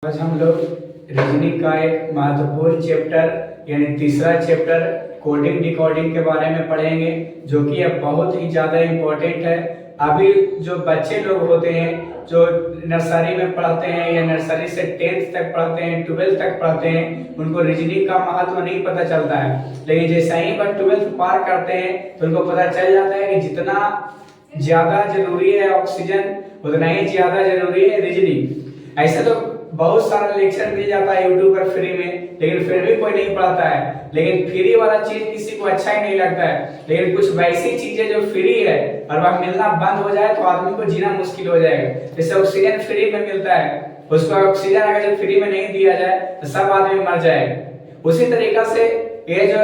आज हम लोग रीजनिंग का एक महत्वपूर्ण चैप्टर यानी तीसरा चैप्टर कोडिंग डिकोडिंग के बारे में पढ़ेंगे, जो कि अब बहुत ही ज़्यादा इम्पोर्टेंट है। अभी जो बच्चे लोग होते हैं जो नर्सरी में पढ़ते हैं या नर्सरी से 10th तक पढ़ते हैं, 12th तक पढ़ते हैं, उनको रीजनिंग का महत्व नहीं पता चलता है। लेकिन जैसा ही वह 12th पार करते हैं तो उनको पता चल जाता है कि जितना ज़्यादा जरूरी है ऑक्सीजन, उतना ही ज़्यादा जरूरी है रीजनिंग। ऐसे तो बहुत सारा लेक्चर मिल जाता है यूट्यूब पर फ्री में, लेकिन फिर भी कोई नहीं पढ़ता है। लेकिन फ्री वाला चीज किसी को अच्छा ही नहीं लगता है। लेकिन कुछ वैसी चीजें जो फ्री है और वह मिलना बंद हो जाए तो आदमी को जीना मुश्किल हो जाएगा। जैसे ऑक्सीजन फ्री में मिलता है, उसको ऑक्सीजन अगर जब फ्री में नहीं दिया जाए तो सब आदमी मर जाएगा। उसी तरीका से ये जो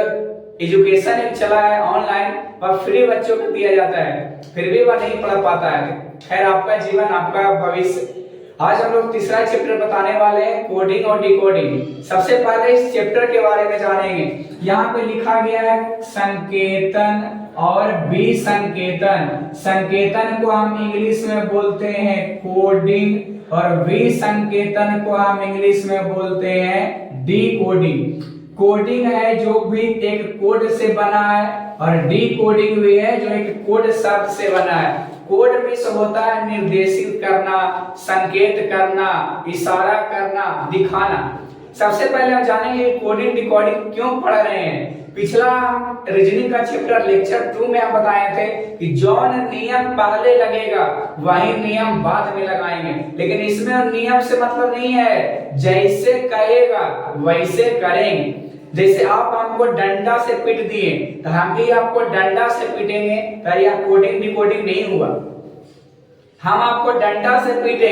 एजुकेशन एक चला है ऑनलाइन, वह फ्री बच्चों को दिया जाता है, फिर भी वह नहीं पढ़ पाता है। खैर, आपका जीवन, आपका भविष्य। आज हम लोग तीसरा चैप्टर बताने वाले हैं, कोडिंग और डिकोडिंग। सबसे पहले इस चैप्टर के बारे में जानेंगे। यहाँ पे लिखा गया है संकेतन और विसंकेतन। संकेतन को हम इंग्लिश में बोलते हैं कोडिंग और विसंकेतन को हम इंग्लिश में बोलते हैं डिकोडिंग। कोडिंग है जो भी एक कोड से बना है और डिकोडिंग भी है जो एक कोड शब्द से बना है। कोड मीन्स होता है निर्देशित करना, संकेत करना, इशारा करना, दिखाना। सबसे पहले हम जानेंगे कोडिंग डिकोडिंग क्यों पढ़ रहे हैं। पिछला हम रीजनिंग का चैप्टर लेक्चर 2 में हम बताए थे कि जौन नियम पहले लगेगा वही नियम बाद में लगाएंगे। लेकिन इसमें नियम से मतलब नहीं है, जैसे कहेगा वैसे करेंगे। जैसे आप हमको डंडा से पीट दिए तो हम भी आपको डंडा से पीटेंगे, तो यह कोडिंग डिकोडिंग नहीं हुआ। हम आपको डंडा से पीटे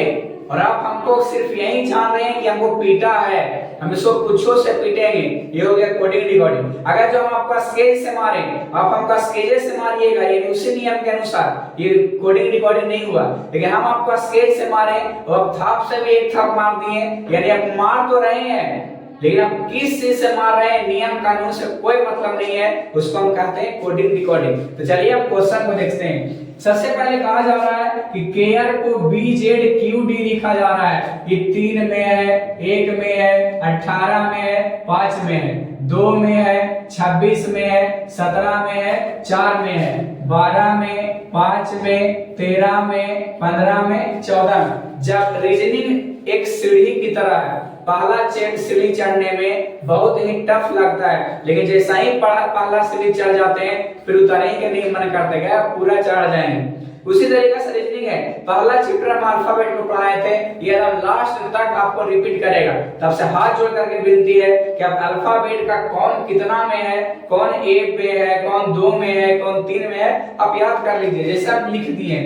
और आप हमको सिर्फ यही जान रहे हैं कि हमको पीटा है, हम इसको कुछों से पीटेंगे, ये हो गया कोडिंग डिकोडिंग। अगर जो हम आपका स्केल से मारे, आप हमका स्केल से मारिएगा, ये उसी नियम के अनुसार, ये कोडिंग डिकोडिंग नहीं हुआ। लेकिन हम आपका स्केल से मारे और थाप से भी एक थाप मार दिए, यानी आप मार तो रहे हैं, लेकिन आप किस चीज से मार रहे हैं, नियम कानून से कोई मतलब नहीं है, उसको हम कहते हैं कोडिंग डिकोडिंग। तो चलिए अब क्वेश्चन को देखते हैं। सबसे पहले कहा जा रहा है कि केयर को BZQD लिखा जा रहा है। ये 3 में है, 1 में है, 18 में है, 5 में है, 2 में है, 26 में है, 17 में है, 4 में है, 12 में, 5 में, 13 में, 15 में, 14 में। जब रीजनिंग एक सीढ़ी की तरह है, पहला सीढ़ी चढ़ने में बहुत ही टफ लगता है, लेकिन जैसा ही पहला सीढ़ी चढ़ जाते हैं फिर उतरने के नहीं मन करते, क्या पूरा चढ़ जाएंगे। उसी तरीके से रीजनिंग है। पहला चैप्टर हम अल्फाबेट को पढ़ाए थे, ये हम लास्ट तक आपको रिपीट करेगा। तब से हाथ जोड़ करके विनती है कि आप अल्फाबेट का कौन कितना में है, कौन 1 में है, कौन 2 में है, कौन 3 में है, आप याद कर लीजिए जैसे आप लिख दिए।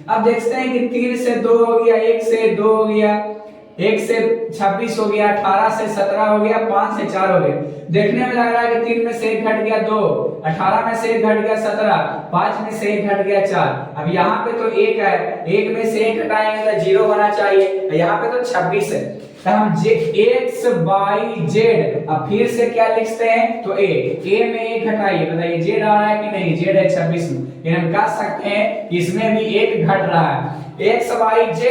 अब देखते हैं कि 3 से 2 हो गया, 1 से 2 हो गया, 1 से 26 हो गया, 18 से 17 हो गया, 5 से 4 हो गया। देखने में लग रहा है कि 3 में से 1 घट गया 2, 18 में से 1 घट गया 17, 5 में से 1 घट गया 4। अब यहाँ पे तो 1 है, 1 में से 1 घटाएंगे तो 0 होना चाहिए, यहाँ पे तो 26 है। तो हम x y z, अब फिर से क्या लिखते हैं तो a में 1 घटाइए, बताइए z आ रहा है कि नहीं, z है 26 में। ये हम कह सकते हैं कि इसमें भी 1 घट रहा है। x y z,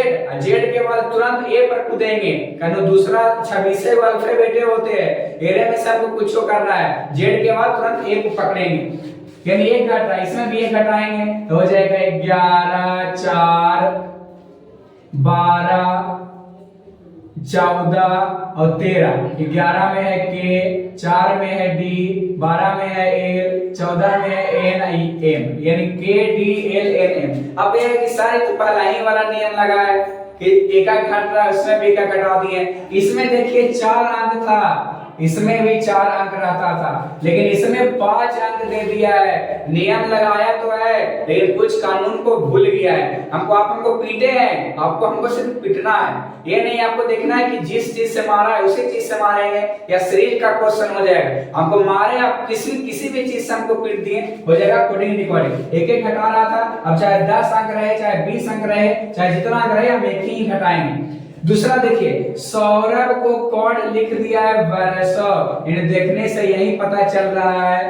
z के बाद तुरंत a पर कूदेंगे, कहनो दूसरा 26 अल्फाबेट होते हैं, एरे में सबको कुछ करना है, z के बाद तुरंत a को पकड़ेंगे, यानी 1 घट रहा है, इसमें भी 1 घटाएंगे तो हो जाएगा 11 4 12 14 और 13। 11 में है K, 4 में है D, 12 में है L, 14 में है NM, यानी KDLNM। अब ये है कि सारे तो पहला ही वाला नियम लगा है कि एक घट रहा है, उसमें भी एक घटा दिए। इसमें देखिए 4 अंक था, इसमें भी 4 अंक रहता था, लेकिन इसमें 5 अंक दे दिया है। नियम लगाया तो है, लेकिन कुछ कानून को भूल गया है। हमको पीटे हैं, आपको हमको सिर्फ पीटना है, ये नहीं आपको देखना है कि जिस चीज से मारा है उसी चीज से मारेंगे या शरीर का क्वेश्चन हो जाएगा। हमको मारे, आप किसी भी चीज से हमको पीट दिए, हो जाएगा कोडिंग डिकोडिंग। एक एक घटा रहा था, अब चाहे 10 अंक रहे, चाहे 20 अंक रहे, चाहे जितना अंक रहे, हम एक ही घटाएंगे। दूसरा देखिए, सौरभ को कोड लिख दिया है वर्ष, इन्हें देखने से यही पता चल रहा है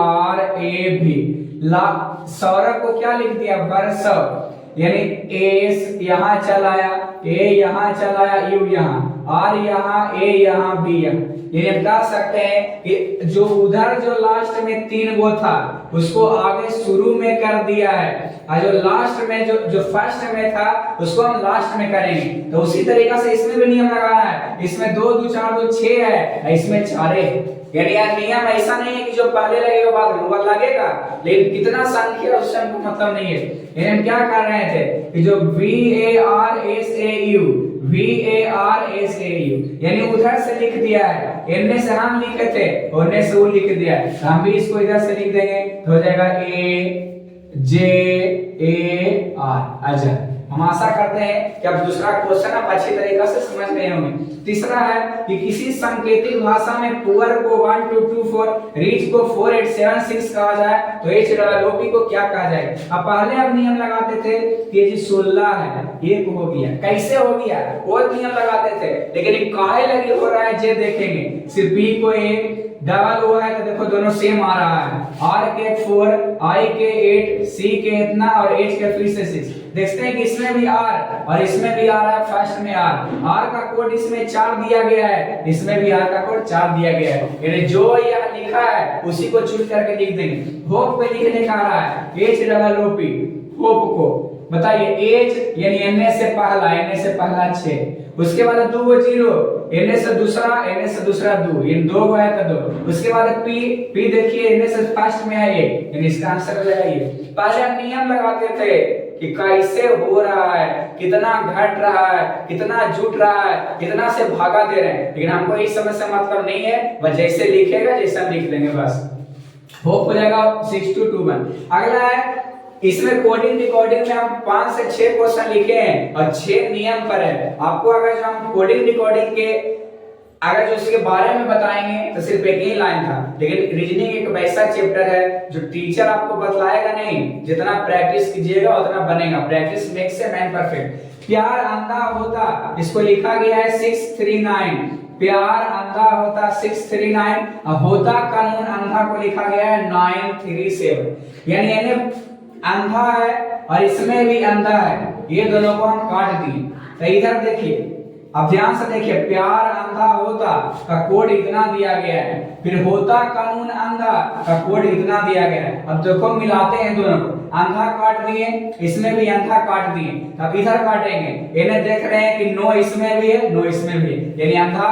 SAURAB। सौरभ को क्या लिख दिया वर्ष, यानी एस यहाँ चला आया, ए यहाँ चला आया, यू यहाँ, आर यहाँ, ए यहाँ, बी यहाँ। ये बता सकते हैं कि जो उधर जो लास्ट में 3 वो था उसको आगे शुरू में कर दिया है, और जो लास्ट में जो फर्स्ट में था उसको हम लास्ट में करेंगे। तो उसी तरीका से इसमें भी नियम लगाना है। इसमें 2 2 4 2 6 है, इसमें 4 है। यानी यार नियम ऐसा नहीं है कि जो पहले लगेगा बाद में वो लगेगा, लेकिन कितना संख्या उससे हमको मतलब नहीं है। यानी हम क्या कर रहे थे कि जो VARSAU यानी उधर से लिख दिया है, इनमें से हम लिखे थे उनमें से वो लिख दिया है, हम भी इसको इधर से लिख देंगे तो हो जाएगा AJAR। अच्छा, हम आशा करते हैं कि अब दूसरा क्वेश्चन आप अच्छी तरीके से समझ गए होंगे। तीसरा है कि किसी सांकेतिक भाषा में पुअर को 1 2 2 4, रिच को 4 8 7 6 कहा जाए तो HOP को क्या कहा जाए। अब पहले हम नियम लगाते थे कि ये 16 है, एक हो गया, कैसे हो गया वो नियम लगाते थे, लेकिन काहे लगे हो रहा है ये देखेंगे। सिर्फ B को 1 डबल ओ है तो देखो दोनों सेम आ रहा है, R के 4, I के 8, C के इतना और H के फिर से 6। देखते हैं कि इसमें भी R और इसमें भी आ रहा है, फर्स्ट में R का कोड इसमें 4 दिया गया है, इसमें भी R का कोड 4 दिया गया है। यानी जो यहाँ लिखा है उसी को चूज करके लिख देंगे। होप पे लिखने का रहा है HOP, होप को बताइए H यानी NA से पहला 6, उसके बाद 2 वो 0, NA से दूसरा 2, इन 2 है तो 2। उसके बाद P देखिए NA से फर्स्ट में है ये, यानी इसका आंसर हो जाएगा ये। पहले हम नियम लगाते थे कि कैसे हो रहा है, कितना घट रहा है, कितना जुट रहा है, कितना से भागा दे रहे हैं, लेकिन हमको इस समय से मतलब नहीं है, बस जैसे लिखेगा जैसे हम लिख देंगे बस। होप हो जाएगा 6 2 2 1। अगला है इसमें कोडिंग डिकोडिंग में हम 5 से 6 क्वेश्चन लिखे हैं और 6 नियम पर है। आपको अगर जो हम कोडिंग डिकोडिंग के अगर जो इसके बारे में बताएंगे तो सिर्फ एक ही लाइन था, लेकिन रीजनिंग एक वैसा चैप्टर है जो टीचर आपको बतलाएगा नहीं, जितना प्रैक्टिस कीजिएगा उतना बनेगा। Practice makes a man perfect. प्यार अंधा होता, इसको लिखा गया है 639, प्यार अंधा होता 639, और होता कानून अंधा को लिखा गया है 937। यानी अंधा है और इसमें भी अंधा है, ये दोनों को हम काट दिए। तो इधर देखिए, अब ध्यान से देखिए, प्यार अंधा होता का कोड इतना दिया गया है, फिर होता कानून अंधा का कोड इतना दिया गया है। अब देखो मिलाते हैं दोनों को, अंधा काट दिए, इसमें भी अंधा काट दिए, अब इधर काटेंगे। इन्हें देख रहे हैं कि नो इसमें भी है, नो इसमें भी है, यानी अंधा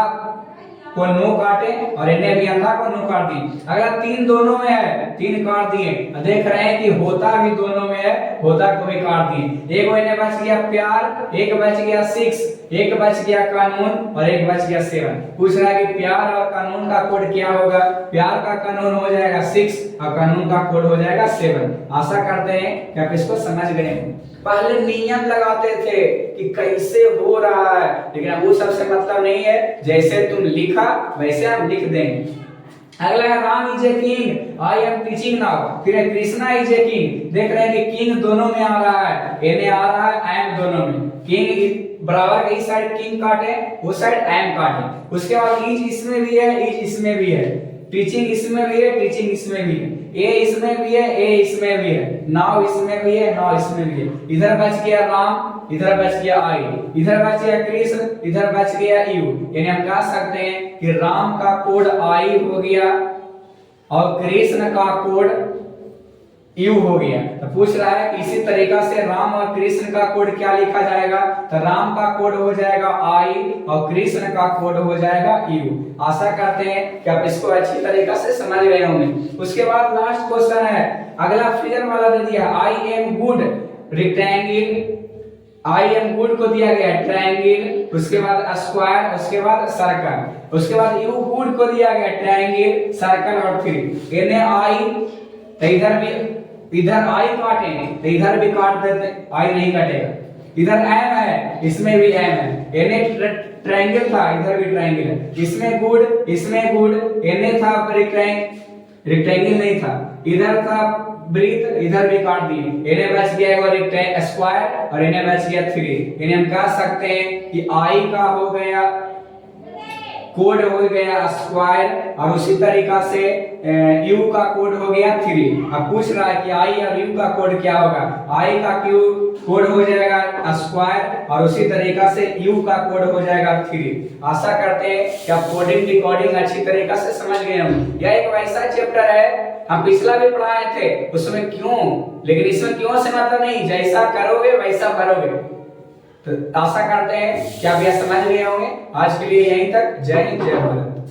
को नो काटे और इन्हें भी अंधा को नो काट दिए। अगर 3 दोनों में है, 3 काट दिए, देख रहे हैं कि होता भी दोनों में है, होता को भी काट दिए। एक इन्हें बच गया प्यार, एक बच गया 6, एक बच गया कानून और एक बच गया 7। पूछ रहा है कि प्यार और कानून का कोड क्या होगा। प्यार का कानून हो जाएगा 6 और कानून का कोड हो जाएगा 7। आशा करते हैं कि आप इसको समझ गए हैं। पहले नियम लगाते थे कि कैसे हो रहा है, लेकिन अब वो सबसे मतलब नहीं है, जैसे तुम लिखा वैसे हम लिख देंगे। अगला है Ram is a king, I am teaching now. फिर है कृष्णा इज ए किंग, देख रहे हैं कि किंग दोनों में आ रहा है, एने आ रहा है, आई एम दोनों में। किंग बराबर इस साइड किंग काटे, उस साइड आई एम काटे। उसके बाद इज इसमें भी है, इज इसमें भी है, टीचिंग इसमें भी है, टीचिंग इसमें भी है, ए इसमें भी है, ए इसमें भी है, नाउ इसमें भी है, नाउ इसमें भी है। इधर बच गया राम, इधर बच गया आई, इधर बच गया कृष्ण, इधर बच गया यू। यानी हम कह सकते हैं कि राम का कोड आई हो गया और कृष्ण का कोड यू हो गया। तो पूछ रहा है कि इसी तरीका से राम और कृष्ण का कोड क्या लिखा जाएगा। तो राम का कोड हो जाएगा आई और कृष्ण का कोड हो जाएगा यू। आशा करते हैं कि आप इसको अच्छी तरीका से समझ गए होंगे। उसके बाद लास्ट क्वेश्चन है, अगला फिगर वाला दे दिया, I am good rectangle, I am good को दिया गया ट्रायंगल, उसके बाद स्क्वायर, उसके बाद सर्कल, उसके बाद यू गुड को दिया गया ट्रायंगल, सर्कल और फिर एने आई, तो इधर भी इधर आई काटेंगे तो इधर भी काट देते, आई नहीं कटेगा। इधर एम है, इसमें भी एम है, एने ट्रायंगल था, इधर भी ट्रायंगल है, इसमें गुड, इसमें गुड, एने था रेक्टेंगल नहीं था, इधर था ब्रीथ, इधर भी काट दिए, इन्हें बच गया एक रेक्टेंगल स्क्वायर और इन्हें बच गया 3। इन्हें हम कह सकते हैं कि आई का हो गया कोड हो गया स्क्वायर और उसी तरीका से यू का कोड हो गया 3। अब पूछ रहा है कि आई और यू का कोड क्या होगा। आई का क्यू कोड हो जाएगा स्क्वायर और उसी तरीका से यू का कोड हो जाएगा 3। आशा करते हैं कि आप कोडिंग डिकोडिंग अच्छी तरीका से समझ गए होंगे। यह एक वैसा चैप्टर है, हम पिछला भी पढ़ाए थे उसमें क्यों, लेकिन इसमें क्यों से मतलब नहीं, जैसा करोगे वैसा भरोगे। तो आशा करते हैं कि आप यह समझ गए होंगे। आज के लिए यहीं तक। जय हिंद, जय भारत।